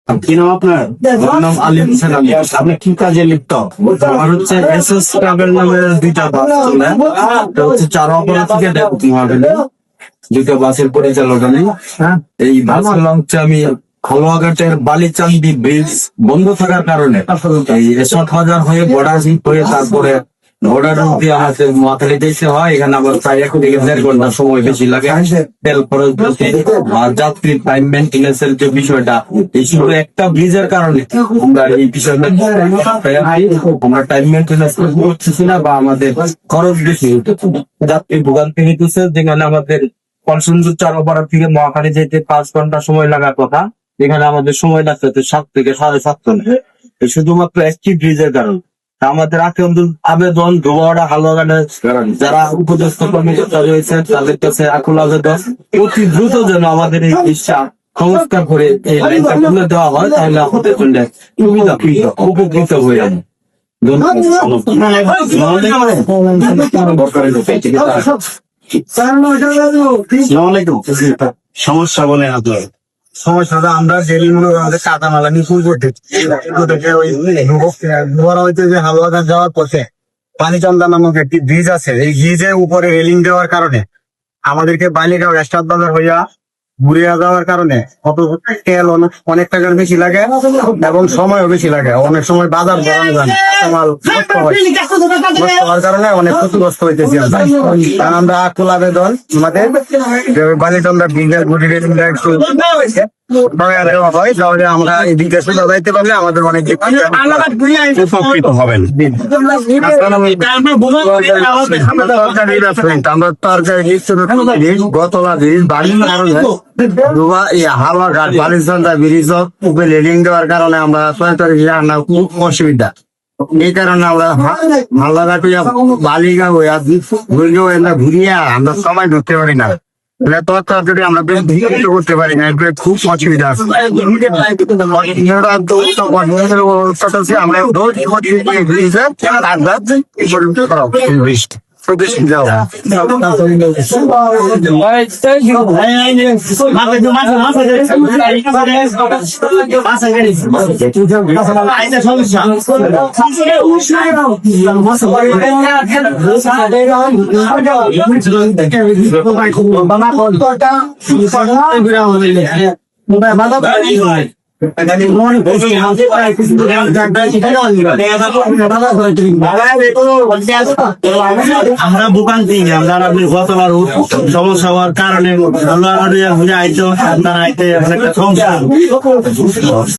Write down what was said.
কি নাম আপনার? আমার নাম আলিম হোসেন আলী। আপনি কি কাজে লিপ্ত? আমার হচ্ছে এসএস ট্রাভেল নামের দুইটা বাস চলে, এটা হচ্ছে চারোপাড়া থেকে মহাখালী, দুইটা বাসের পরিচালক আমি। এই বাসগুলো হচ্ছে আমি হালুয়াঘাটের বালিচান্দি ব্রিজ বন্ধ থাকার কারণে এই এসব বাজার হয়ে বর্ডার হয়ে তারপরে বর্ডার দিয়ে আমাদের মহাখালী যেতে হয়। এখানে আবার প্রায় 1 থেকে 1.5 ঘন্টা সময় বেশি লাগে। তেল খরচ বেশি আর যাত্রী টাইম মেনটেন্স এর যে বিষয়টা, এই শুধু একটা ব্রিজের কারণে আমরা এই বিষয়টা আমরা টাইম মেনটেন্স করতেছি না বা আমাদের খরচ বেশি যাত্রী ভোগান্তি হইতেছে। যেখানে আমাদের কলসিন্দুর চারোপাড়া থেকে মহাখালী যেতে 5 ঘন্টা সময় লাগার কথা, এখানে আমাদের সময় লাগছে 7 থেকে 7.5 ঘন্টা, শুধুমাত্র একটি ব্রিজের কারণে। আমাদের আবেদন ধোয়াড়া হালুয়াঘাটের যারা উপদেষ্টা কর্মকর্তা রয়েছেন তাদের কাছে আকুল আবেদন, অতি দ্রুত যেন আমাদের এই ব্রিজটা সংস্কার করে এই লাইনটা খুলে দেওয়া হয়, তাহলে আমাদের জন্য সুবিধা উপকৃত হয়ে যাবে। সমস্যা বলেন আপনার। সমস্যাটা আমরা যেদিন আমাদের কাঁচামালা নিয়ে শুরু করতে হইতে যে হালুয়াঘাট যাওয়ার পথে পানিচন্দা নামক একটি ব্রিজ আছে, এই ব্রিজের উপরে রেলিং দেওয়ার কারণে আমাদেরকে বালিগাঁও রাস্তার বাজার হইয়া ঘুরিয়া যাওয়ার কারণে তেল অনেক টাকার বেশি লাগে এবং সময়ও বেশি লাগে। অনেক সময় বাজার ভরানো যায় না, কাঁচামাল নষ্ট হওয়ার কারণে অনেক ক্ষতিগ্রস্ত হইতেছি। আমরা আকুল আবেদন আমাদের বালিচন্দা ব্রিজের গুটি রেলিংটা একটু হয়, তাহলে আমরা এই দিকে সোজা যাইতে পারলে আমাদের অনেক উপকৃত হবেন। আমরা গতলা ব্রিজ হালুয়াঘাট বালিচন্দা ব্রিজ উপরে রেলিং দেওয়ার কারণে আমরা খুব অসুবিধা। এই কারণে আমরা হালুয়াঘাট বালিগাঁও ঘুরিয়ে আমরা সময় ঢুকতে পারি না, যদি আমরা করতে পারি না, খুব অসুবিধা আছে। আমরা ভোগান্তি, আমরা গতবার সমস্যা হওয়ার কারণে ঘুরে আইতো, আপনারা আইতে অনেকটা সমস্যা।